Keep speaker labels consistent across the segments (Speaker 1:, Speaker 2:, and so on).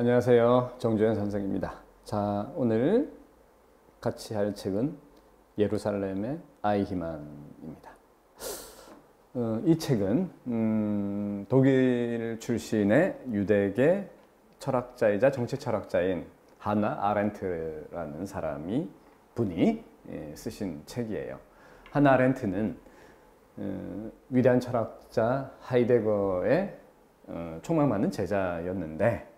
Speaker 1: 안녕하세요. 정주현 선생입니다. 자, 오늘 같이 할 책은 예루살렘의 아이히만입니다. 이 책은 독일 출신의 유대계 철학자이자 정치 철학자인 하나 아렌트라는 분이 쓰신 책이에요. 하나 아렌트는 위대한 철학자 하이데거의 총망받는 제자였는데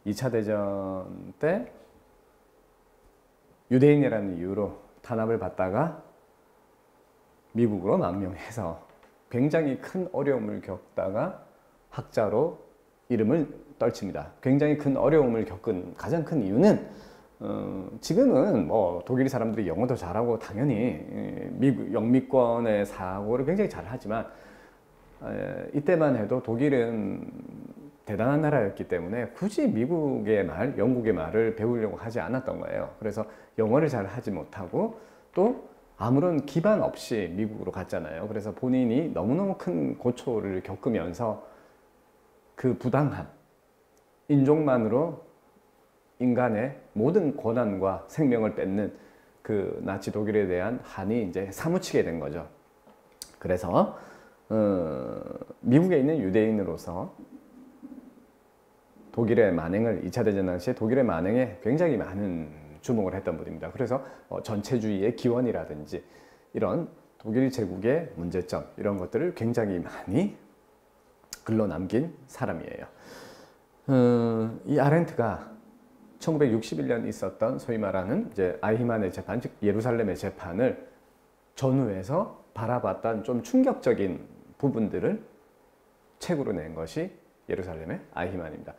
Speaker 1: 2차 대전 때 유대인이라는 이유로 탄압을 받다가 미국으로 망명해서 굉장히 큰 어려움을 겪다가 학자로 이름을 떨칩니다. 굉장히 큰 어려움을 겪은 가장 큰 이유는 지금은 뭐 독일 사람들이 영어도 잘하고 당연히 미국 영미권의 사고를 굉장히 잘하지만 이때만 해도 독일은 대단한 나라였기 때문에 굳이 미국의 말, 영국의 말을 배우려고 하지 않았던 거예요. 그래서 영어를 잘 하지 못하고 또 아무런 기반 없이 미국으로 갔잖아요. 그래서 본인이 너무너무 큰 고초를 겪으면서 그 부당함, 인종만으로 인간의 모든 권한과 생명을 뺏는 그 나치 독일에 대한 한이 이제 사무치게 된 거죠. 그래서 미국에 있는 유대인으로서 독일의 만행을 2차 대전 당시에 독일의 만행에 굉장히 많은 주목을 했던 분입니다. 그래서 전체주의의 기원이라든지 이런 독일 제국의 문제점 이런 것들을 굉장히 많이 글로 남긴 사람이에요. 이 아렌트가 1961년 있었던 소위 말하는 이제 아이히만의 재판, 즉 예루살렘의 재판을 전후해서 바라봤던 좀 충격적인 부분들을 책으로 낸 것이 예루살렘의 아이히만입니다.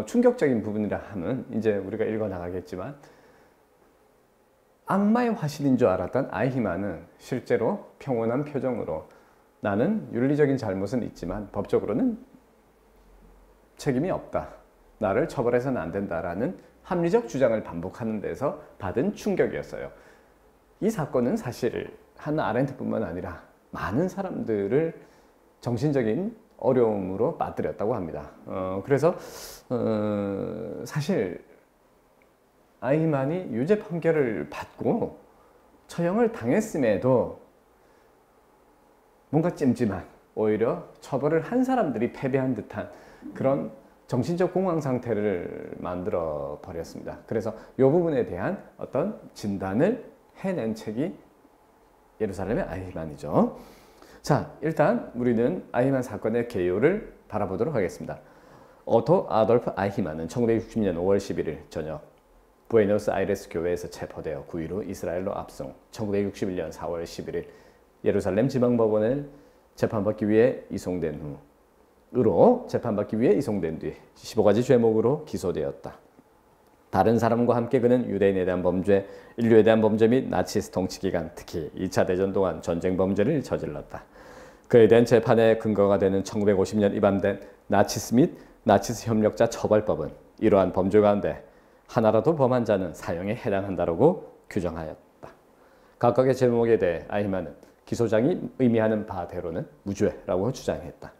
Speaker 1: 충격적인 부분이라 하면 이제 우리가 읽어 나가겠지만 악마의 화신인 줄 알았던 아이히만은 실제로 평온한 표정으로 나는 윤리적인 잘못은 있지만 법적으로는 책임이 없다. 나를 처벌해서는 안 된다라는 합리적 주장을 반복하는 데서 받은 충격이었어요. 이 사건은 사실 한 아렌트뿐만 아니라 많은 사람들을 정신적인 어려움으로 빠뜨렸다고 합니다. 그래서 사실 아이히만이 유죄 판결을 받고 처형을 당했음에도 뭔가 찜찜한, 오히려 처벌을 한 사람들이 패배한 듯한 그런 정신적 공황 상태를 만들어 버렸습니다. 그래서 이 부분에 대한 어떤 진단을 해낸 책이 예루살렘의 아이히만이죠. 자, 일단 우리는 아이히만 사건의 개요를 바라보도록 하겠습니다. 오토 아돌프 아이히만은 1960년 5월 11일 저녁 부에노스아이레스 교회에서 체포되어 9일 후 이스라엘로 압송, 1961년 4월 11일 예루살렘 지방법원을 재판받기 위해 이송된 뒤 15가지 죄목으로 기소되었다. 다른 사람과 함께 그는 유대인에 대한 범죄, 인류에 대한 범죄 및 나치스 통치 기간, 특히 2차 대전 동안 전쟁 범죄를 저질렀다. 그에 대한 재판의 근거가 되는 1950년 입안된 나치스 및 나치스 협력자 처벌법은 이러한 범죄 가운데 하나라도 범한 자는 사형에 해당한다고 규정하였다. 각각의 제목에 대해 아이히만은 기소장이 의미하는 바대로는 무죄라고 주장했다.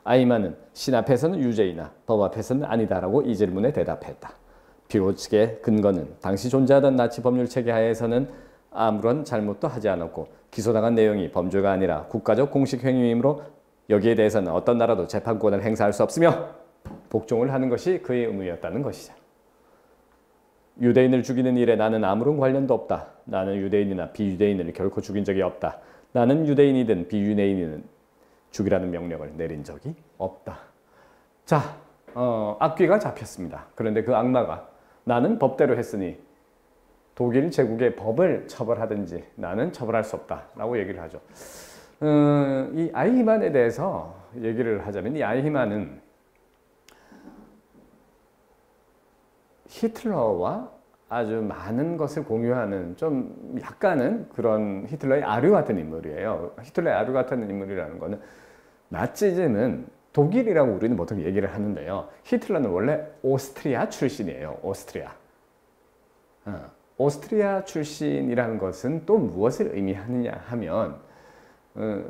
Speaker 1: 아이히만은 신 앞에서는 유죄이나 법 앞에서는 아니다라고 이 질문에 대답했다. 피고 측의 근거는 당시 존재하던 나치 법률 체계 하에서는 아무런 잘못도 하지 않았고 기소당한 내용이 범죄가 아니라 국가적 공식 행위이므로 여기에 대해서는 어떤 나라도 재판권을 행사할 수 없으며 복종을 하는 것이 그의 의무였다는 것이다. 유대인을 죽이는 일에 나는 아무런 관련도 없다. 나는 유대인이나 비유대인을 결코 죽인 적이 없다. 나는 유대인이든 비유대인이든 죽이라는 명령을 내린 적이 없다. 자, 악귀가 잡혔습니다. 그런데 그 악마가 나는 법대로 했으니 독일 제국의 법을 처벌하든지 나는 처벌할 수 없다라고 얘기를 하죠. 이 아이히만에 대해서 얘기를 하자면 이 아이히만은 히틀러와 아주 많은 것을 공유하는 좀 약간은 그런 히틀러의 아류 같은 인물이에요. 히틀러의 아류 같은 인물이라는 거는 나치즘은 독일이라고 우리는 보통 얘기를 하는데요. 히틀러는 원래 오스트리아 출신이에요. 오스트리아 출신이라는 것은 또 무엇을 의미하느냐 하면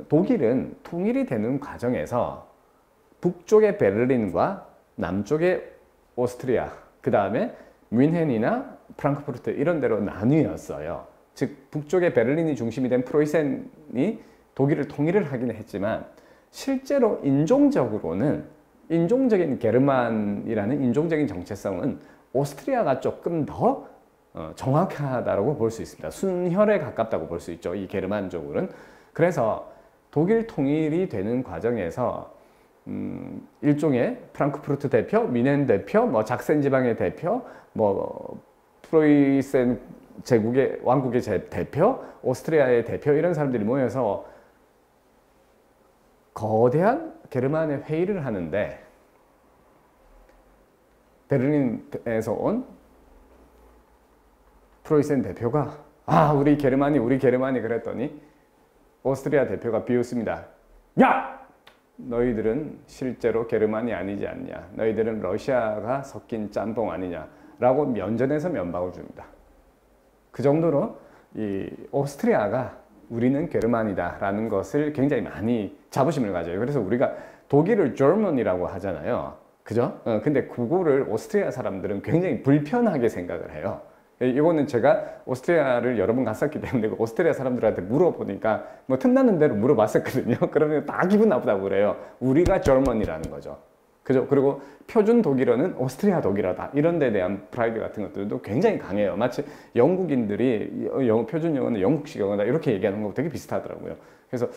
Speaker 1: 독일은 통일이 되는 과정에서 북쪽의 베를린과 남쪽의 오스트리아, 그 다음에 뮌헨이나 프랑크푸르트 이런 데로 나뉘었어요. 즉 북쪽의 베를린이 중심이 된 프로이센이 독일을 통일을 하긴 했지만 실제로 인종적으로는 인종적인 게르만이라는 인종적인 정체성은 오스트리아가 조금 더 정확하다고 볼 수 있습니다. 순혈에 가깝다고 볼 수 있죠. 이 게르만족은. 그래서 독일 통일이 되는 과정에서 일종의 프랑크푸르트 대표, 뮌헨 대표, 뭐 작센 지방의 대표, 뭐 프로이센 제국의 왕국의 대표, 오스트리아의 대표 이런 사람들이 모여서 거대한 게르만의 회의를 하는데 베를린에서 온 프로이센 대표가 우리 게르만이 그랬더니 오스트리아 대표가 비웃습니다. 야! 너희들은 실제로 게르만이 아니지 않냐? 너희들은 러시아가 섞인 짬뽕 아니냐? 라고 면전에서 면박을 줍니다. 그 정도로 이 오스트리아가 우리는 게르만이다 라는 것을 굉장히 많이 자부심을 가져요. 그래서 우리가 독일을 German이라고 하잖아요. 그죠? 근데 그거를 오스트리아 사람들은 굉장히 불편하게 생각을 해요. 이거는 제가 오스트리아를 여러 번 갔었기 때문에 오스트리아 사람들한테 물어보니까 뭐 틈나는 대로 물어봤었거든요. 그러면 다 기분 나쁘다고 그래요. 우리가 German이라는 거죠. 그죠? 그리고 표준 독일어는 오스트리아 독일어다. 이런 데 대한 프라이드 같은 것들도 굉장히 강해요. 마치 영국인들이 표준 영어는 영국식 영어다 이렇게 얘기하는 거 되게 비슷하더라고요. 그래서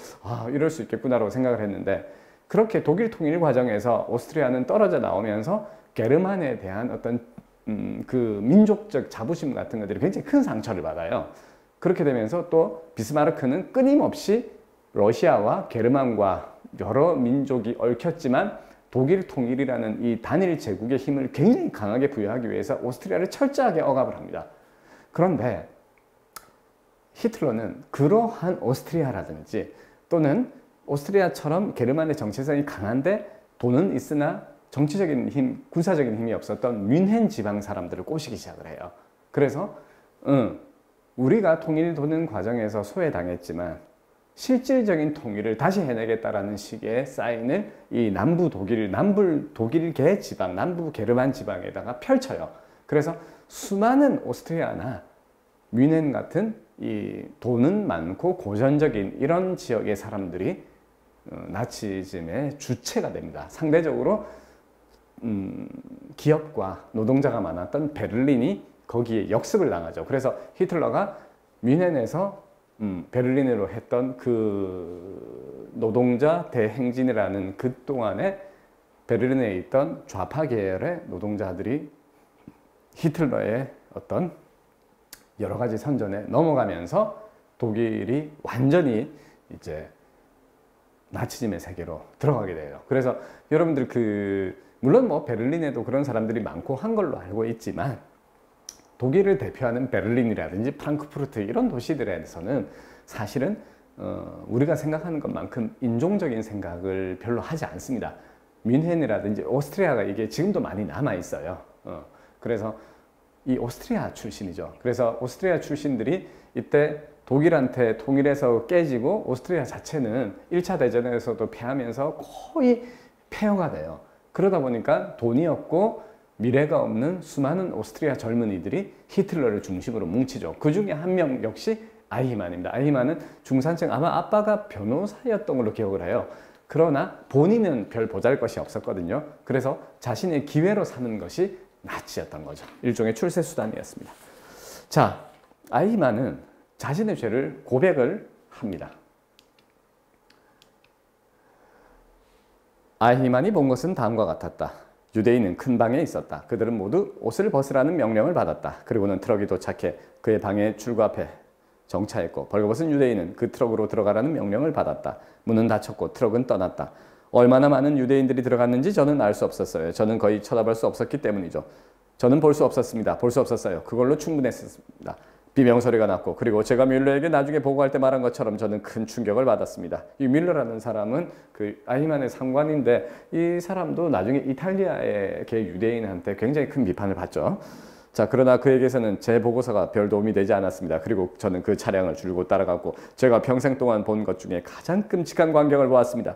Speaker 1: 이럴 수 있겠구나라고 생각을 했는데 그렇게 독일 통일 과정에서 오스트리아는 떨어져 나오면서 게르만에 대한 어떤 그 민족적 자부심 같은 것들이 굉장히 큰 상처를 받아요. 그렇게 되면서 또 비스마르크는 끊임없이 러시아와 게르만과 여러 민족이 얽혔지만 독일 통일이라는 이 단일 제국의 힘을 굉장히 강하게 부여하기 위해서 오스트리아를 철저하게 억압을 합니다. 그런데 히틀러는 그러한 오스트리아라든지 또는 오스트리아처럼 게르만의 정체성이 강한데 돈은 있으나 정치적인 힘, 군사적인 힘이 없었던 뮌헨 지방 사람들을 꼬시기 시작을 해요. 그래서 우리가 통일 도는 과정에서 소외당했지만 실질적인 통일을 다시 해내겠다라는 식의 사인을 이 남부 독일계 지방, 남부 게르만 지방에다가 펼쳐요. 그래서 수많은 오스트리아나 뮌헨 같은 이 돈은 많고 고전적인 이런 지역의 사람들이 나치즘의 주체가 됩니다. 상대적으로 기업과 노동자가 많았던 베를린이 거기에 역습을 당하죠. 그래서 히틀러가 뮌헨에서 베를린으로 했던 그 노동자 대행진이라는 그 동안에 베를린에 있던 좌파 계열의 노동자들이 히틀러의 어떤 여러 가지 선전에 넘어가면서 독일이 완전히 이제 나치즘의 세계로 들어가게 돼요. 그래서 여러분들 물론 뭐 베를린에도 그런 사람들이 많고 한 걸로 알고 있지만 독일을 대표하는 베를린이라든지 프랑크푸르트 이런 도시들에서는 사실은 우리가 생각하는 것만큼 인종적인 생각을 별로 하지 않습니다. 뮌헨이라든지 오스트리아가 이게 지금도 많이 남아 있어요. 그래서 이 오스트리아 출신이죠. 그래서 오스트리아 출신들이 이때 독일한테 통일해서 깨지고 오스트리아 자체는 1차 대전에서도 패하면서 거의 폐허가 돼요. 그러다 보니까 돈이 없고 미래가 없는 수많은 오스트리아 젊은이들이 히틀러를 중심으로 뭉치죠. 그 중에 한 명 역시 아이히만입니다. 아이히만은 중산층, 아마 아빠가 변호사였던 걸로 기억을 해요. 그러나 본인은 별 보잘것이 없었거든요. 그래서 자신의 기회로 삼은 것이 나치였던 거죠. 일종의 출세수단이었습니다. 자, 아이히만은 자신의 죄를 고백을 합니다. 아이히만이 본 것은 다음과 같았다. 유대인은 큰 방에 있었다. 그들은 모두 옷을 벗으라는 명령을 받았다. 그리고는 트럭이 도착해 그의 방의 출구 앞에 정차했고 벌거벗은 유대인은 그 트럭으로 들어가라는 명령을 받았다. 문은 닫혔고 트럭은 떠났다. 얼마나 많은 유대인들이 들어갔는지 저는 알 수 없었어요. 저는 거의 쳐다볼 수 없었기 때문이죠. 저는 볼 수 없었습니다. 볼 수 없었어요. 그걸로 충분했습니다. 비명소리가 났고 그리고 제가 뮬러에게 나중에 보고할 때 말한 것처럼 저는 큰 충격을 받았습니다. 이 뮬러라는 사람은 그 아이히만의 상관인데 이 사람도 나중에 이탈리아의 유대인한테 굉장히 큰 비판을 받죠. 자, 그러나 그에게서는 제 보고서가 별 도움이 되지 않았습니다. 그리고 저는 그 차량을 줄곧 따라갔고 제가 평생 동안 본 것 중에 가장 끔찍한 광경을 보았습니다.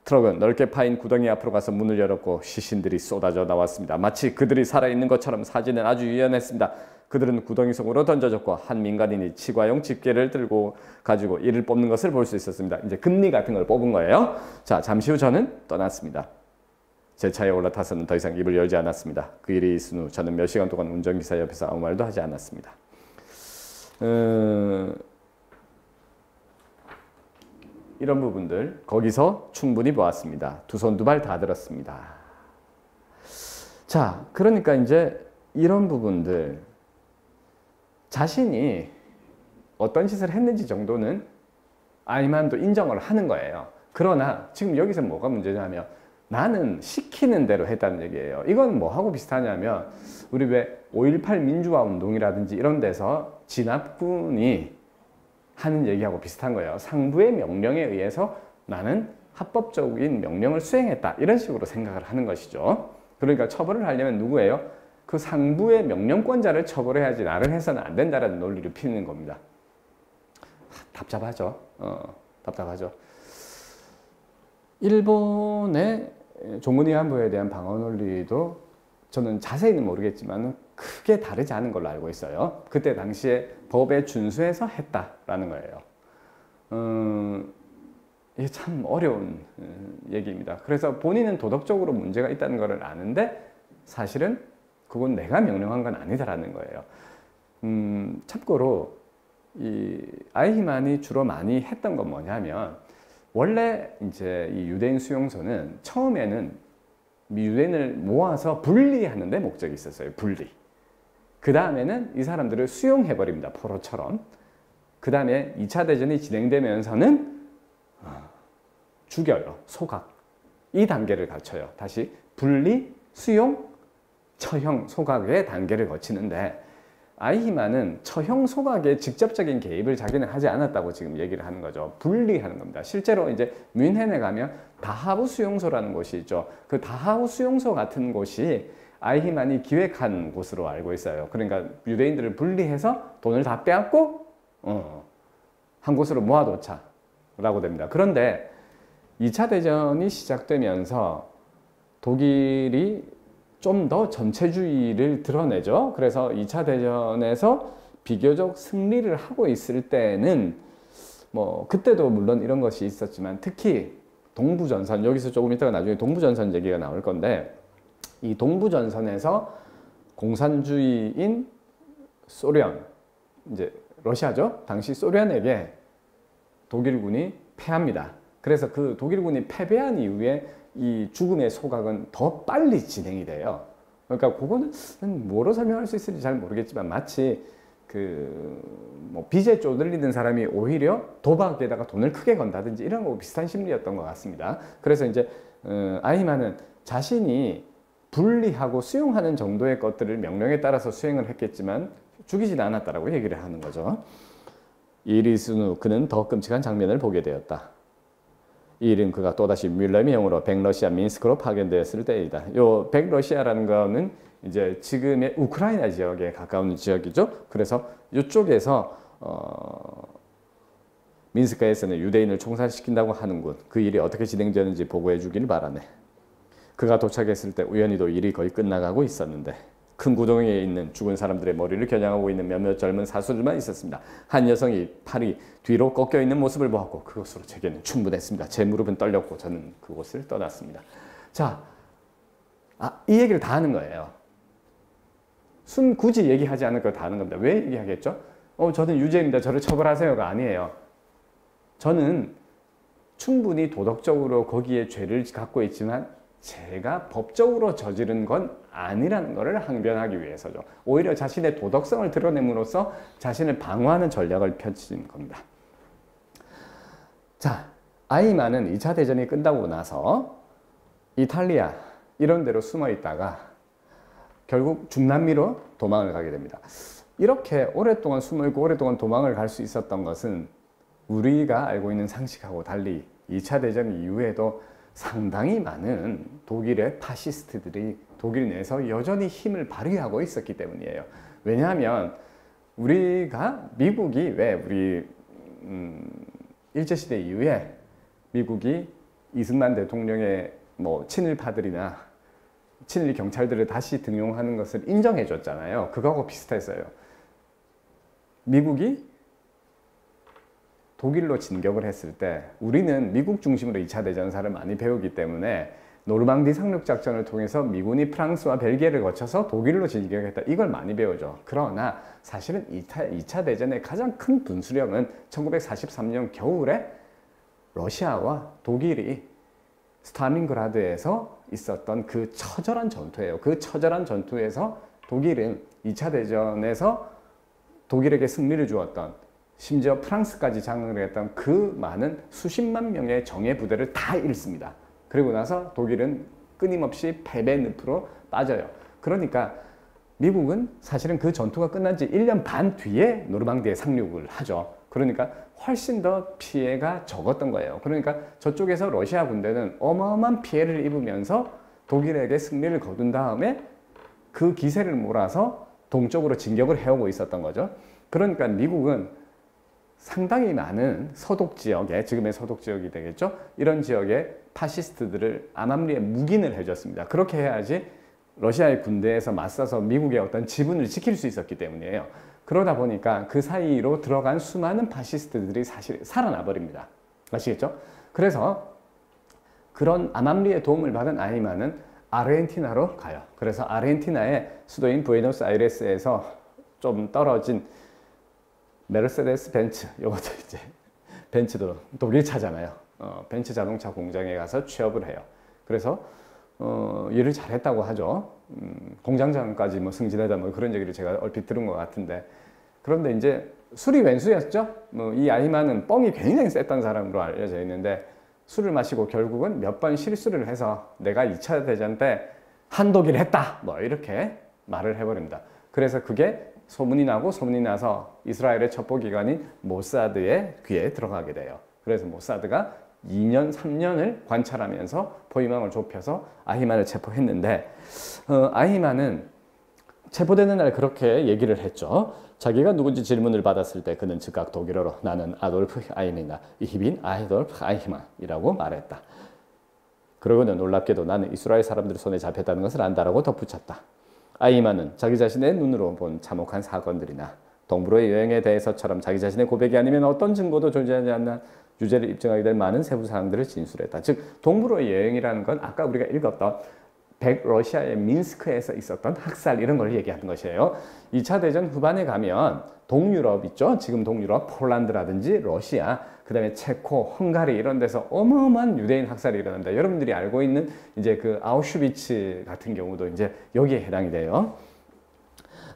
Speaker 1: 트럭은 넓게 파인 구덩이 앞으로 가서 문을 열었고 시신들이 쏟아져 나왔습니다. 마치 그들이 살아있는 것처럼 사진은 아주 유연했습니다. 그들은 구덩이 속으로 던져졌고 한 민간인이 치과용 집게를 들고 가지고 이를 뽑는 것을 볼 수 있었습니다. 이제 금리 같은 걸 뽑은 거예요. 자, 잠시 후 저는 떠났습니다. 제 차에 올라타서는 더 이상 입을 열지 않았습니다. 그 일이 있은 후 저는 몇 시간 동안 운전기사 옆에서 아무 말도 하지 않았습니다. 이런 부분들 거기서 충분히 보았습니다. 두 손 두 발 다 들었습니다. 자, 그러니까 이제 이런 부분들 자신이 어떤 짓을 했는지 정도는 아이만도 인정을 하는 거예요. 그러나 지금 여기서 뭐가 문제냐면 나는 시키는 대로 했다는 얘기예요. 이건 뭐하고 비슷하냐면 우리 왜 5.18 민주화 운동이라든지 이런 데서 진압군이 하는 얘기하고 비슷한 거예요. 상부의 명령에 의해서 나는 합법적인 명령을 수행했다. 이런 식으로 생각을 하는 것이죠. 그러니까 처벌을 하려면 누구예요? 그 상부의 명령권자를 처벌해야지 나를 해서는 안 된다라는 논리를 피우는 겁니다. 답답하죠. 답답하죠. 일본의 종군위안부에 대한 방어 논리도 저는 자세히는 모르겠지만 크게 다르지 않은 걸로 알고 있어요. 그때 당시에 법에 준수해서 했다라는 거예요. 이게 참 어려운 얘기입니다. 그래서 본인은 도덕적으로 문제가 있다는 것을 아는데 사실은 그건 내가 명령한 건 아니다라는 거예요. 참고로 이 아이히만이 주로 많이 했던 건 뭐냐면 원래 이제 이 유대인 수용소는 처음에는 유대인을 모아서 분리하는 데 목적이 있었어요. 분리. 그 다음에는 이 사람들을 수용해버립니다. 포로처럼. 그 다음에 2차 대전이 진행되면서는 죽여요. 소각. 이 단계를 거쳐요. 다시 분리, 수용, 처형, 소각의 단계를 거치는데 아이히만은 처형, 소각에 직접적인 개입을 자기는 하지 않았다고 지금 얘기를 하는 거죠. 분리하는 겁니다. 실제로 이제 뮌헨에 가면 다하우 수용소라는 곳이 있죠. 그 다하우 수용소 같은 곳이 아이히만이 기획한 곳으로 알고 있어요. 그러니까 유대인들을 분리해서 돈을 다 빼앗고 한 곳으로 모아놓자라고 됩니다. 그런데 2차 대전이 시작되면서 독일이 좀 더 전체주의를 드러내죠. 그래서 2차 대전에서 비교적 승리를 하고 있을 때는 뭐 그때도 물론 이런 것이 있었지만 특히 동부전선, 여기서 조금 이따가 나중에 동부전선 얘기가 나올 건데 이 동부전선에서 공산주의인 소련, 이제 러시아죠. 당시 소련에게 독일군이 패합니다. 그래서 그 독일군이 패배한 이후에 이 죽음의 소각은 더 빨리 진행이 돼요. 그러니까 그거는 뭐로 설명할 수 있을지 잘 모르겠지만 마치 뭐 빚에 쪼들리는 사람이 오히려 도박에다가 돈을 크게 건다든지 이런 거 비슷한 심리였던 것 같습니다. 그래서 이제 아이히만은 자신이 분리하고 수용하는 정도의 것들을 명령에 따라서 수행을 했겠지만 죽이진 않았다라고 얘기를 하는 거죠. 이 일이 있은 후 그는 더 끔찍한 장면을 보게 되었다. 이 일은 그가 또다시 뮬러의 형으로 백러시아 민스크로 파견되었을 때이다. 요 백러시아라는 거는 이제 지금의 우크라이나 지역에 가까운 지역이죠. 그래서 이쪽에서 민스크에서는 유대인을 총살시킨다고 하는군. 그 일이 어떻게 진행되는지 보고해 주길 바라네. 그가 도착했을 때 우연히도 일이 거의 끝나가고 있었는데 큰 구덩이에 있는 죽은 사람들의 머리를 겨냥하고 있는 몇몇 젊은 사수들만 있었습니다. 한 여성이 팔이 뒤로 꺾여 있는 모습을 보았고 그것으로 제게는 충분했습니다. 제 무릎은 떨렸고 저는 그곳을 떠났습니다. 자, 이 얘기를 다 하는 거예요. 굳이 얘기하지 않을 거 다 하는 겁니다. 왜 얘기하겠죠? 저는 유죄입니다. 저를 처벌하세요가 아니에요. 저는 충분히 도덕적으로 거기에 죄를 갖고 있지만 제가 법적으로 저지른 건 아니라는 것을 항변하기 위해서죠. 오히려 자신의 도덕성을 드러냄으로써 자신을 방어하는 전략을 펼친 겁니다. 자, 아이히만은 2차 대전이 끝나고 나서 이탈리아 이런 데로 숨어 있다가 결국 중남미로 도망을 가게 됩니다. 이렇게 오랫동안 숨어 있고 오랫동안 도망을 갈 수 있었던 것은 우리가 알고 있는 상식하고 달리 2차 대전 이후에도 상당히 많은 독일의 파시스트들이 독일 내에서 여전히 힘을 발휘하고 있었기 때문이에요. 왜냐하면 미국이 왜 우리 일제시대 이후에 미국이 이승만 대통령의 뭐 친일파들이나 친일 경찰들을 다시 등용하는 것을 인정해 줬잖아요. 그거하고 비슷했어요. 미국이 독일로 진격을 했을 때 우리는 미국 중심으로 2차 대전사를 많이 배우기 때문에 노르망디 상륙 작전을 통해서 미군이 프랑스와 벨기에를 거쳐서 독일로 진격했다. 이걸 많이 배우죠. 그러나 사실은 2차 대전의 가장 큰 분수령은 1943년 겨울에 러시아와 독일이 스탈린그라드에서 있었던 그 처절한 전투예요. 그 처절한 전투에서 독일은 2차 대전에서 독일에게 승리를 주었던, 심지어 프랑스까지 장악을 했던 그 많은 수십만 명의 정예 부대를 다 잃습니다. 그리고 나서 독일은 끊임없이 패배 늪으로 빠져요. 그러니까 미국은 사실은 그 전투가 끝난 지 1년 반 뒤에 노르망디에 상륙을 하죠. 그러니까 훨씬 더 피해가 적었던 거예요. 그러니까 저쪽에서 러시아 군대는 어마어마한 피해를 입으면서 독일에게 승리를 거둔 다음에 그 기세를 몰아서 동쪽으로 진격을 해오고 있었던 거죠. 그러니까 미국은 상당히 많은 서독 지역에, 지금의 서독 지역이 되겠죠. 이런 지역에 파시스트들을 암암리에 묵인을 해줬습니다. 그렇게 해야지 러시아의 군대에서 맞서서 미국의 어떤 지분을 지킬 수 있었기 때문이에요. 그러다 보니까 그 사이로 들어간 수많은 파시스트들이 사실 살아나 버립니다. 아시겠죠? 그래서 그런 암암리의 도움을 받은 아이만은 아르헨티나로 가요. 그래서 아르헨티나의 수도인 부에노스아이레스에서 좀 떨어진 메르세데스 벤츠, 이것도 이제 벤츠도 독일 차잖아요. 벤츠 자동차 공장에 가서 취업을 해요. 그래서 일을 잘했다고 하죠. 공장장까지 뭐 승진하다 뭐 그런 얘기를 제가 얼핏 들은 것 같은데, 그런데 이제 술이 왼수였죠. 이 아이만은 뻥이 굉장히 셌던 사람으로 알려져 있는데 술을 마시고 결국은 몇 번 실수를 해서 내가 2차 대전 때 한독일 했다 뭐 이렇게 말을 해버립니다. 그래서 그게 소문이 나고, 소문이 나서 이스라엘의 첩보기관인 모사드의 귀에 들어가게 돼요. 그래서 모사드가 2년, 3년을 관찰하면서 포위망을 좁혀서 아히만을 체포했는데, 아히만은 체포되는 날 그렇게 얘기를 했죠. 자기가 누군지 질문을 받았을 때 그는 즉각 독일어로 나는 아돌프 아히만이다, 이히빈 아돌프 아히만이라고 말했다. 그러고는 놀랍게도 나는 이스라엘 사람들의 손에 잡혔다는 것을 안다라고 덧붙였다. 아히만은 자기 자신의 눈으로 본 참혹한 사건들이나 동부로의 여행에 대해서처럼 자기 자신의 고백이 아니면 어떤 증거도 존재하지 않는 유죄를 입증하게 될 많은 세부 사항들을 진술했다. 즉 동부로의 여행이라는 건 아까 우리가 읽었던 백러시아의 민스크에서 있었던 학살, 이런 걸 얘기하는 것이에요. 2차 대전 후반에 가면 동유럽 있죠. 지금 동유럽, 폴란드라든지 러시아, 그 다음에 체코, 헝가리 이런 데서 어마어마한 유대인 학살이 일어난다. 여러분들이 알고 있는 이제 그 아우슈비츠 같은 경우도 이제 여기에 해당이 돼요.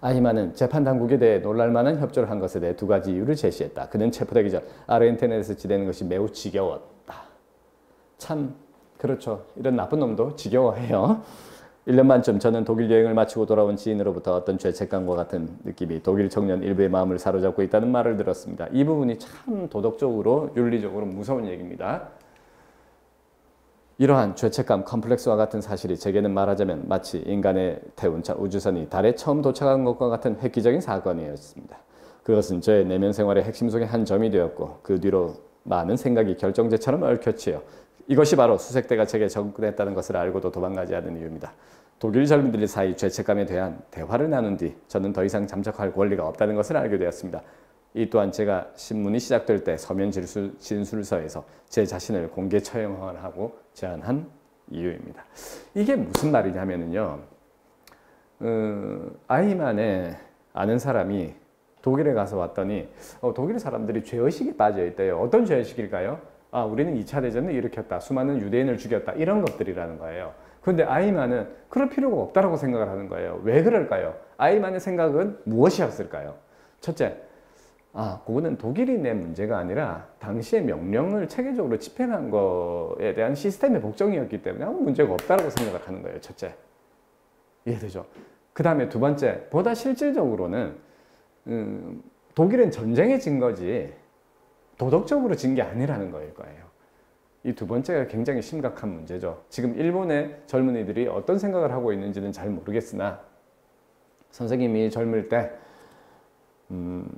Speaker 1: 아히만은 재판당국에 대해 놀랄만한 협조를 한 것에 대해 두 가지 이유를 제시했다. 그는 체포되기 전 아르헨티나에서 지내는 것이 매우 지겨웠다. 참 그렇죠. 이런 나쁜 놈도 지겨워해요. 1년 만쯤 저는 독일 여행을 마치고 돌아온 지인으로부터 어떤 죄책감과 같은 느낌이 독일 청년 일부의 마음을 사로잡고 있다는 말을 들었습니다. 이 부분이 참 도덕적으로, 윤리적으로 무서운 얘기입니다. 이러한 죄책감, 컴플렉스와 같은 사실이 제게는 말하자면 마치 인간의 태운 우주선이 달에 처음 도착한 것과 같은 획기적인 사건이었습니다. 그것은 저의 내면 생활의 핵심 속의 한 점이 되었고 그 뒤로 많은 생각이 결정체처럼 얽혀치여 이것이 바로 수색대가 제게 접근했다는 것을 알고도 도망가지 않은 이유입니다. 독일 젊은들 사이 죄책감에 대한 대화를 나눈 뒤 저는 더 이상 잠적할 권리가 없다는 것을 알게 되었습니다. 이 또한 제가 신문이 시작될 때 서면 진술서에서 제 자신을 공개 처형하고 제안한 이유입니다. 이게 무슨 말이냐면요. 아히만의 아는 사람이 독일에 가서 왔더니 독일 사람들이 죄의식에 빠져 있대요. 어떤 죄의식일까요? 아, 우리는 2차 대전을 일으켰다. 수많은 유대인을 죽였다. 이런 것들이라는 거예요. 그런데 아히만은 그럴 필요가 없다고 생각을 하는 거예요. 왜 그럴까요? 아히만의 생각은 무엇이었을까요? 첫째, 그거는 독일이 낸 문제가 아니라 당시의 명령을 체계적으로 집행한 거에 대한 시스템의 복종이었기 때문에 아무 문제가 없다고 생각을 하는 거예요. 첫째. 이해되죠? 그 다음에 두 번째, 보다 실질적으로는 독일은 전쟁에 진 거지 도덕적으로 진 게 아니라는 거일 거예요. 이 두 번째가 굉장히 심각한 문제죠. 지금 일본의 젊은이들이 어떤 생각을 하고 있는지는 잘 모르겠으나 선생님이 젊을 때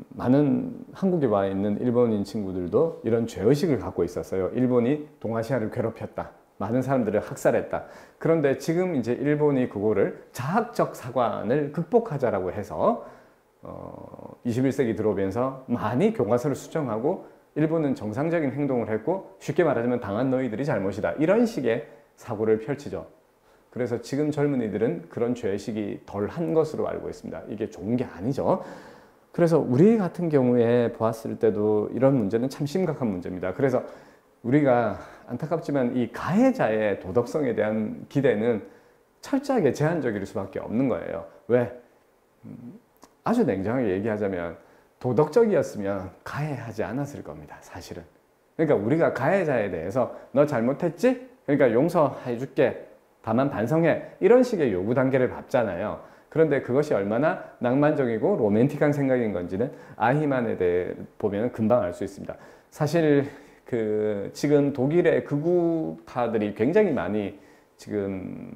Speaker 1: 많은 한국에 와 있는 일본인 친구들도 이런 죄의식을 갖고 있었어요. 일본이 동아시아를 괴롭혔다. 많은 사람들을 학살했다. 그런데 지금 이제 일본이 그거를 자학적 사관을 극복하자라고 해서 21세기 들어오면서 많이 교과서를 수정하고 일본은 정상적인 행동을 했고 쉽게 말하자면 당한 너희들이 잘못이다. 이런 식의 사고를 펼치죠. 그래서 지금 젊은이들은 그런 죄의식이 덜한 것으로 알고 있습니다. 이게 좋은 게 아니죠. 그래서 우리 같은 경우에 보았을 때도 이런 문제는 참 심각한 문제입니다. 그래서 우리가 안타깝지만 이 가해자의 도덕성에 대한 기대는 철저하게 제한적일 수밖에 없는 거예요. 왜? 아주 냉정하게 얘기하자면 도덕적이었으면 가해하지 않았을 겁니다. 사실은. 그러니까 우리가 가해자에 대해서 너 잘못했지? 그러니까 용서해 줄게. 다만 반성해. 이런 식의 요구 단계를 밟잖아요. 그런데 그것이 얼마나 낭만적이고 로맨틱한 생각인 건지는 아히만에 대해 보면 금방 알 수 있습니다. 사실 지금 독일의 극우파들이 굉장히 많이 지금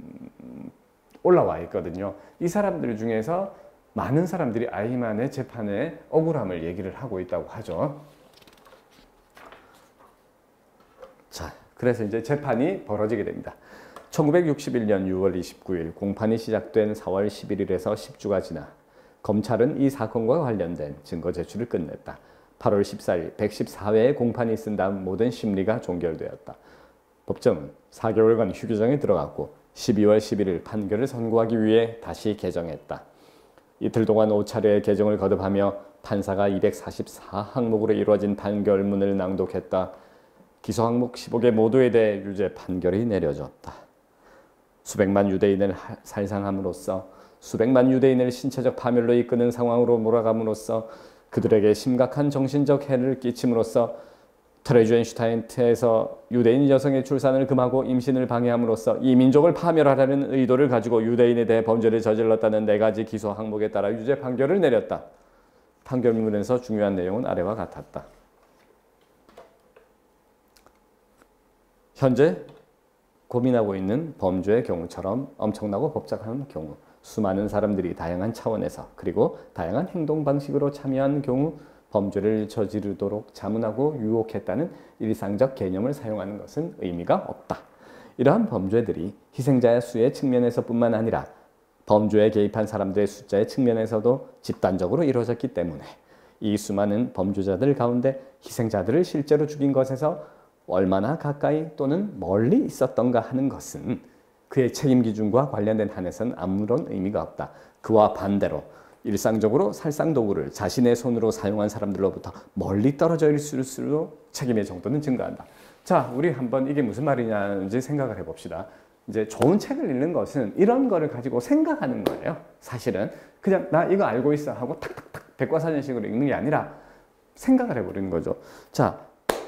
Speaker 1: 올라와 있거든요. 이 사람들 중에서 많은 사람들이 아히만의 재판의 억울함을 얘기를 하고 있다고 하죠. 자, 그래서 이제 재판이 벌어지게 됩니다. 1961년 6월 29일 공판이 시작된 4월 11일에서 10주가 지나 검찰은 이 사건과 관련된 증거 제출을 끝냈다. 8월 14일 114회의 공판이 있은 다음 모든 심리가 종결되었다. 법정은 4개월간 휴교정에 들어갔고 12월 11일 판결을 선고하기 위해 다시 개정했다. 이틀 동안 5차례의 개정을 거듭하며 판사가 244항목으로 이루어진 판결문을 낭독했다. 기소 항목 15개 모두에 대해 유죄 판결이 내려졌다. 수백만 유대인을 살상함으로써 수백만 유대인을 신체적 파멸로 이끄는 상황으로 몰아감으로써 그들에게 심각한 정신적 해를 끼침으로써 트레주엔슈타인트에서 유대인 여성의 출산을 금하고 임신을 방해함으로써 이 민족을 파멸하려는 의도를 가지고 유대인에 대해 범죄를 저질렀다는 4가지 기소 항목에 따라 유죄 판결을 내렸다. 판결문에서 중요한 내용은 아래와 같았다. 현재 고민하고 있는 범죄의 경우처럼 엄청나고 복잡한 경우, 수많은 사람들이 다양한 차원에서 그리고 다양한 행동 방식으로 참여한 경우 범죄를 저지르도록 자문하고 유혹했다는 일상적 개념을 사용하는 것은 의미가 없다. 이러한 범죄들이 희생자의 수의 측면에서뿐만 아니라 범죄에 개입한 사람들의 숫자의 측면에서도 집단적으로 이루어졌기 때문에 이 수많은 범죄자들 가운데 희생자들을 실제로 죽인 것에서 얼마나 가까이 또는 멀리 있었던가 하는 것은 그의 책임 기준과 관련된 한에서는 아무런 의미가 없다. 그와 반대로 일상적으로 살상도구를 자신의 손으로 사용한 사람들로부터 멀리 떨어져 있을수록 책임의 정도는 증가한다. 자, 우리 한번 이게 무슨 말이냐는지 생각을 해봅시다. 이제 좋은 책을 읽는 것은 이런 거를 가지고 생각하는 거예요. 사실은 그냥 나 이거 알고 있어 하고 탁탁탁 백과사전식으로 읽는 게 아니라 생각을 해버리는 거죠. 자,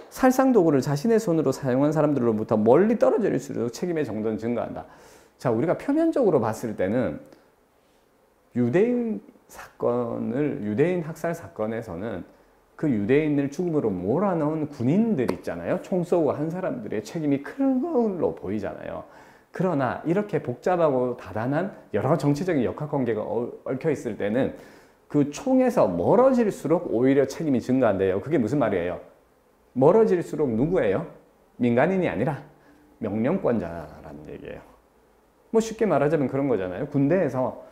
Speaker 1: 살상도구를 자신의 손으로 사용한 사람들로부터 멀리 떨어져 있을수록 책임의 정도는 증가한다. 자, 우리가 표면적으로 봤을 때는 유대인 학살 사건에서는 그 유대인을 죽음으로 몰아넣은 군인들 있잖아요. 총 쏘고 한 사람들의 책임이 큰 걸로 보이잖아요. 그러나 이렇게 복잡하고 다단한 여러 정치적인 역학관계가 얽혀 있을 때는 그 총에서 멀어질수록 오히려 책임이 증가한대요. 그게 무슨 말이에요? 멀어질수록 누구예요? 민간인이 아니라 명령권자라는 얘기예요. 뭐 쉽게 말하자면 그런 거잖아요. 군대에서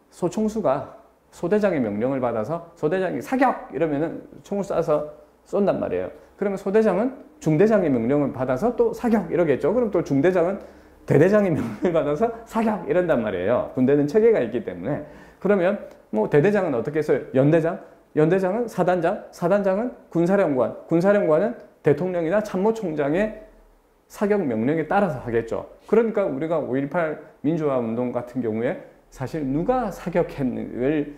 Speaker 1: 소총수가 소대장의 명령을 받아서 소대장이 사격! 이러면은 총을 쏴서 쏜단 말이에요. 그러면 소대장은 중대장의 명령을 받아서 또 사격! 이러겠죠. 그럼 또 중대장은 대대장의 명령을 받아서 사격! 이런단 말이에요. 군대는 체계가 있기 때문에. 그러면 뭐 대대장은 어떻게 했어요? 연대장은 사단장, 사단장은 군사령관, 군사령관은 대통령이나 참모총장의 사격 명령에 따라서 하겠죠. 그러니까 우리가 5.18 민주화 운동 같은 경우에 사실 누가 사격을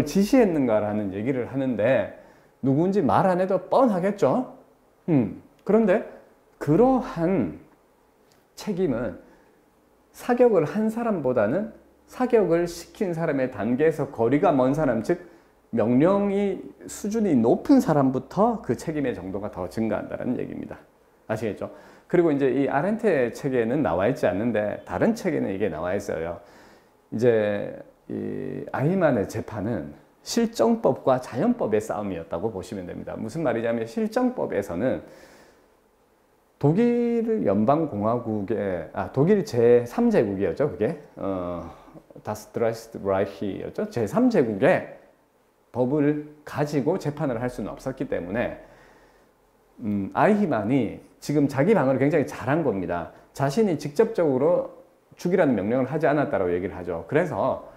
Speaker 1: 지시했는가라는 얘기를 하는데 누구인지 말 안 해도 뻔하겠죠. 그런데 그러한 책임은 사격을 한 사람보다는 사격을 시킨 사람의 단계에서 거리가 먼 사람, 즉 명령이 수준이 높은 사람부터 그 책임의 정도가 더 증가한다는 얘기입니다. 아시겠죠? 그리고 이제 이 아렌트의 책에는 나와 있지 않는데 다른 책에는 이게 나와 있어요. 이제 이 아이만의 재판은 실정법과 자연법의 싸움이었다고 보시면 됩니다. 무슨 말이냐면 실정법에서는 독일 연방공화국의 독일 제3제국이었죠. 그게 Das Dritte Reich였죠. 제3제국의 법을 가지고 재판을 할 수는 없었기 때문에 아이히만이 지금 자기 방어를 굉장히 잘한 겁니다. 자신이 직접적으로 죽이라는 명령을 하지 않았다고 얘기를 하죠. 그래서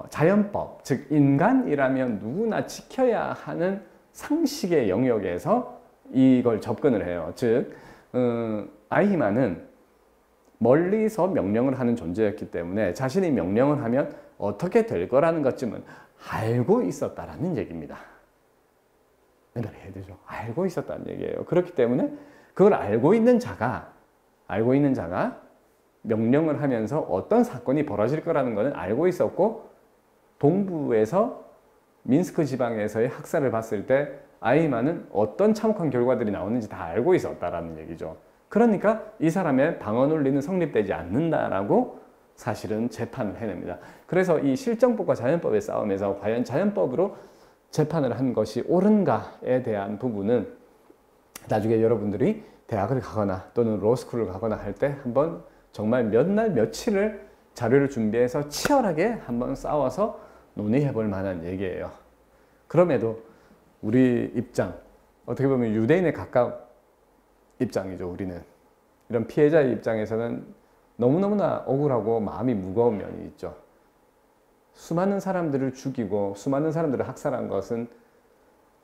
Speaker 1: 자연법, 즉 인간이라면 누구나 지켜야 하는 상식의 영역에서 이걸 접근을 해요. 즉 아이히만은 멀리서 명령을 하는 존재였기 때문에 자신이 명령을 하면 어떻게 될 거라는 것쯤은 알고 있었다라는 얘기입니다. 이해해야 되죠? 알고 있었다는 얘기예요. 그렇기 때문에 그걸 알고 있는 자가 명령을 하면서 어떤 사건이 벌어질 거라는 것은 알고 있었고, 동부에서 민스크 지방에서의 학살을 봤을 때 아이히만은 어떤 참혹한 결과들이 나오는지 다 알고 있었다라는 얘기죠. 그러니까 이 사람의 방어 논리는 성립되지 않는다라고 사실은 재판을 해냅니다. 그래서 이 실정법과 자연법의 싸움에서 과연 자연법으로 재판을 한 것이 옳은가에 대한 부분은 나중에 여러분들이 대학을 가거나 또는 로스쿨을 가거나 할 때 한번 정말 몇 날 며칠을 자료를 준비해서 치열하게 한번 싸워서 논의해 볼 만한 얘기예요. 그럼에도 우리 입장, 어떻게 보면 유대인에 가까운 입장이죠. 우리는 이런 피해자의 입장에서는 너무너무나 억울하고 마음이 무거운 면이 있죠. 수많은 사람들을 죽이고 수많은 사람들을 학살한 것은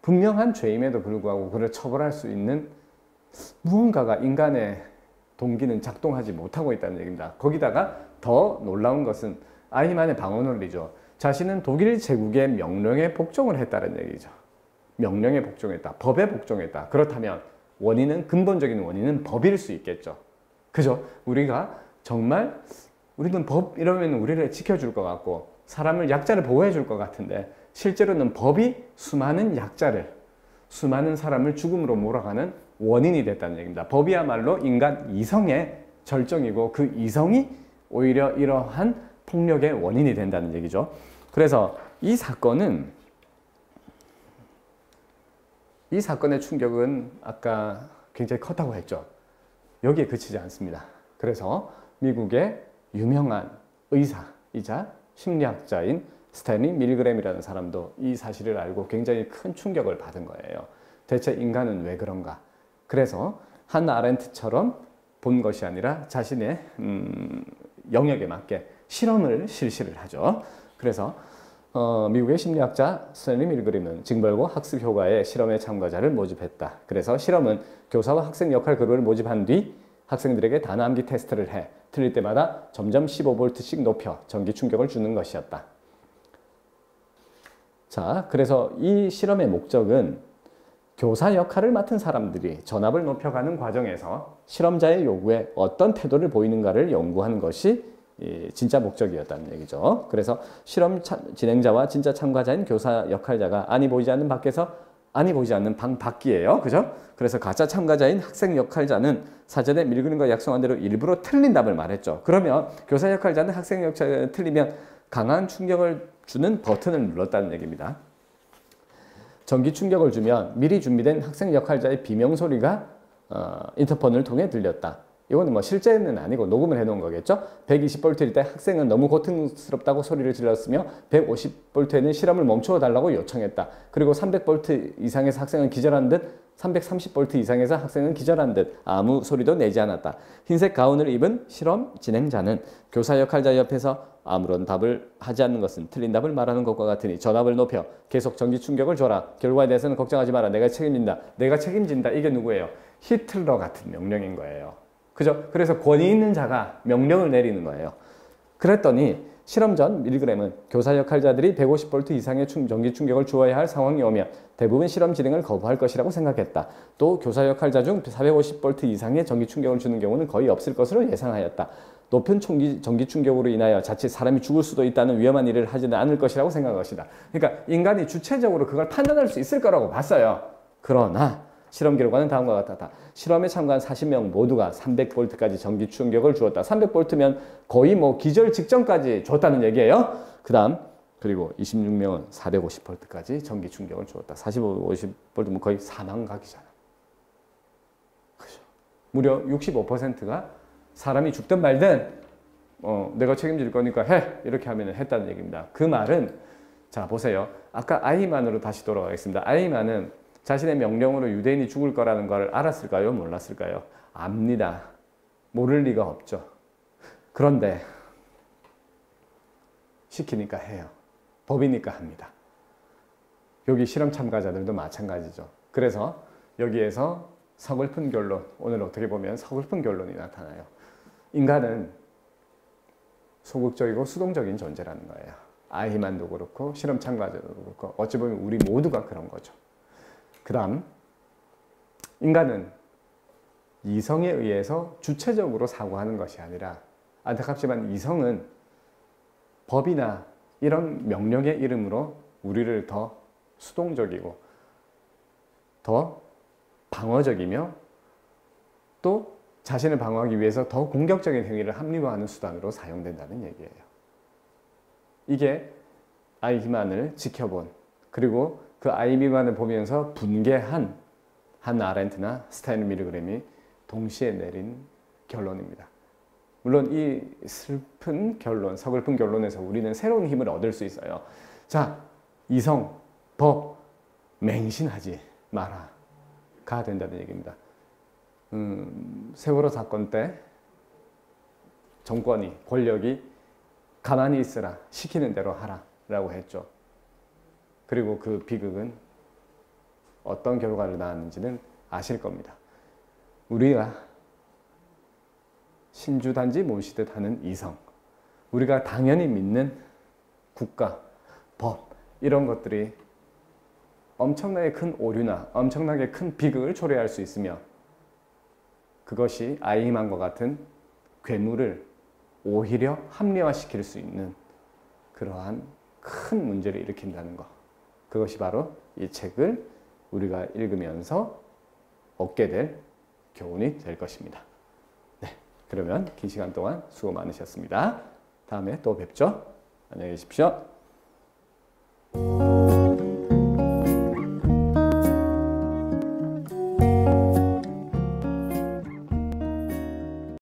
Speaker 1: 분명한 죄임에도 불구하고 그를 처벌할 수 있는 무언가가 인간의 동기는 작동하지 못하고 있다는 얘기입니다. 거기다가 더 놀라운 것은 아이히만의 방어 논리죠. 자신은 독일 제국의 명령에 복종을 했다는 얘기죠. 명령에 복종했다. 법에 복종했다. 그렇다면 근본적인 원인은 법일 수 있겠죠. 그죠? 우리가 정말 우리는 법 이러면 우리를 지켜줄 것 같고 사람을 약자를 보호해 줄 것 같은데 실제로는 법이 수많은 약자를, 수많은 사람을 죽음으로 몰아가는 원인이 됐다는 얘기입니다. 법이야말로 인간 이성의 절정이고 그 이성이 오히려 이러한 폭력의 원인이 된다는 얘기죠. 그래서 이 사건의 충격은 아까 굉장히 컸다고 했죠. 여기에 그치지 않습니다. 그래서 미국의 유명한 의사이자 심리학자인 스탠리 밀그램이라는 사람도 이 사실을 알고 굉장히 큰 충격을 받은 거예요. 대체 인간은 왜 그런가? 그래서 한나 아렌트처럼 본 것이 아니라 자신의 영역에 맞게 실험을 실시를 하죠. 그래서 미국의 심리학자 스탠리 밀그램은 징벌고 학습 효과의 실험에 참가자를 모집했다. 그래서 실험은 교사와 학생 역할 그룹을 모집한 뒤 학생들에게 단어암기 테스트를 해 틀릴 때마다 점점 15V씩 높여 전기 충격을 주는 것이었다. 자, 그래서 이 실험의 목적은 교사 역할을 맡은 사람들이 전압을 높여가는 과정에서 실험자의 요구에 어떤 태도를 보이는가를 연구하는 것이 진짜 목적이었다는 얘기죠. 그래서 실험 진행자와 진짜 참가자인 교사 역할자가 안이 보이지 않는 밖에서 안이 보이지 않는 방 밖이에요. 그죠? 그래서 가짜 참가자인 학생 역할자는 사전에 밀그램과 약속한 대로 일부러 틀린 답을 말했죠. 그러면 교사 역할자는 학생 역할자가 틀리면 강한 충격을 주는 버튼을 눌렀다는 얘기입니다. 전기 충격을 주면 미리 준비된 학생 역할자의 비명소리가 인터폰을 통해 들렸다. 이거는 뭐 실제는 아니고 녹음을 해놓은 거겠죠. 120V일 때 학생은 너무 고통스럽다고 소리를 질렀으며 150V에는 실험을 멈추어 달라고 요청했다. 그리고 300V 이상에서 학생은 기절한 듯 330V 이상에서 학생은 기절한 듯 아무 소리도 내지 않았다. 흰색 가운을 입은 실험 진행자는 교사 역할자 옆에서 아무런 답을 하지 않는 것은 틀린 답을 말하는 것과 같으니 전압을 높여 계속 전기 충격을 줘라. 결과에 대해서는 걱정하지 마라. 내가 책임진다. 내가 책임진다. 이게 누구예요? 히틀러 같은 명령인 거예요. 그죠? 그래서 권위 있는 자가 명령을 내리는 거예요. 그랬더니 실험 전 밀그램은 교사 역할자들이 150V 이상의 전기 충격을 주어야 할 상황이 오면 대부분 실험 진행을 거부할 것이라고 생각했다. 또 교사 역할자 중 450V 이상의 전기 충격을 주는 경우는 거의 없을 것으로 예상하였다. 높은 전기 충격으로 인하여 자칫 사람이 죽을 수도 있다는 위험한 일을 하지는 않을 것이라고 생각한 것이다. 그러니까 인간이 주체적으로 그걸 판단할 수 있을 거라고 봤어요. 그러나 실험 결과는 다음과 같았다. 실험에 참가한 40명 모두가 300V까지 전기 충격을 주었다. 300V면 거의 뭐 기절 직전까지 줬다는 얘기예요. 그 다음 그리고 26명은 450V까지 전기 충격을 주었다. 45, 50V면 거의 사망각이잖아. 그죠? 무려 65%가 사람이 죽든 말든 내가 책임질 거니까 해! 이렇게 하면 했다는 얘기입니다. 그 말은 자 보세요. 아까 아히만으로 다시 돌아가겠습니다. 아히만은 자신의 명령으로 유대인이 죽을 거라는 걸 알았을까요? 몰랐을까요? 압니다. 모를 리가 없죠. 그런데 시키니까 해요. 법이니까 합니다. 여기 실험 참가자들도 마찬가지죠. 그래서 여기에서 서글픈 결론, 오늘 어떻게 보면 서글픈 결론이 나타나요. 인간은 소극적이고 수동적인 존재라는 거예요. 아히만도 그렇고 실험 참가자도 그렇고 어찌 보면 우리 모두가 그런 거죠. 그 다음 인간은 이성에 의해서 주체적으로 사고하는 것이 아니라 안타깝지만 이성은 법이나 이런 명령의 이름으로 우리를 더 수동적이고 더 방어적이며 또 자신을 방어하기 위해서 더 공격적인 행위를 합리화하는 수단으로 사용된다는 얘기예요. 이게 아이히만을 지켜본 그리고 그 아이히만을 보면서 분개한 한 아렌트나 스타인 밀그램이 동시에 내린 결론입니다. 물론 이 슬픈 결론, 서글픈 결론에서 우리는 새로운 힘을 얻을 수 있어요. 자, 이성, 법, 맹신하지 마라가 된다는 얘기입니다. 세월호 사건 때 정권이, 권력이 가만히 있으라, 시키는 대로 하라 라고 했죠. 그리고 그 비극은 어떤 결과를 낳았는지는 아실 겁니다. 우리가 신주단지 모시듯 하는 이성, 우리가 당연히 믿는 국가, 법 이런 것들이 엄청나게 큰 오류나 엄청나게 큰 비극을 초래할 수 있으며 그것이 아이히만과 같은 괴물을 오히려 합리화시킬 수 있는 그러한 큰 문제를 일으킨다는 것. 그것이 바로 이 책을 우리가 읽으면서 얻게 될 교훈이 될 것입니다. 네, 그러면 긴 시간 동안 수고 많으셨습니다. 다음에 또 뵙죠. 안녕히 계십시오.